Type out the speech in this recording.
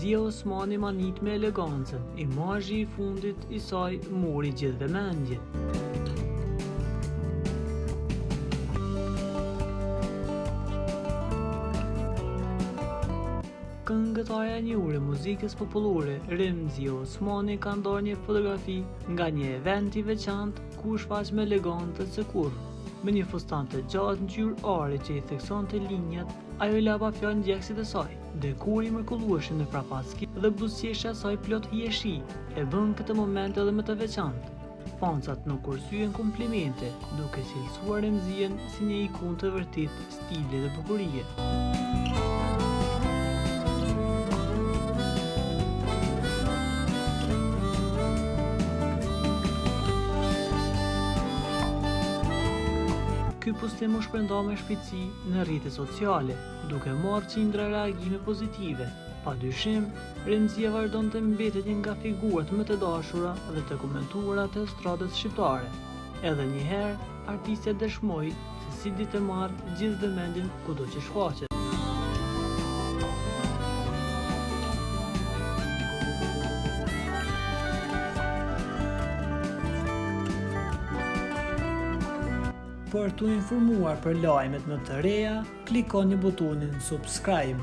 Remzia Osmani manit me elegancën, imazhi i fundit i saj mori gjithëve mendjen. Këngëtarja e njohur e muzikës popullore, Remzia Osmani ka ndarë një fotografi nga një event i veçantë ku u shfaq me elegancë së kurrë. Me një fustan të gjatë ngjyrë are që i theksonte linjat, ajo i la pa fjalë ndjekësit e saj. Dekori mrekullueshëm në prapaski dhe buzëqeshja e saj plot hijeshi e bën këtë moment edhe më të veçantë. Fancat nuk kursyen komplimente, duke cilësuar Remzien si një ikonë të vërtet stili dhe bukurie. Ky postim u shpërnda me shpejtësi në rrjetet sociale, duke marrë qindra reagime pozitive. Padyshim, Remzia vazhdon të mbetet një nga figurat më të dashura dhe të komentuara të estradës shqiptare. Edhe një herë, artistja dëshmoi se si ditë të marrë gjithë vëmendjen kudo që shfaqet. Për të informuar për lajmet më të reja, klikoni butonin subscribe.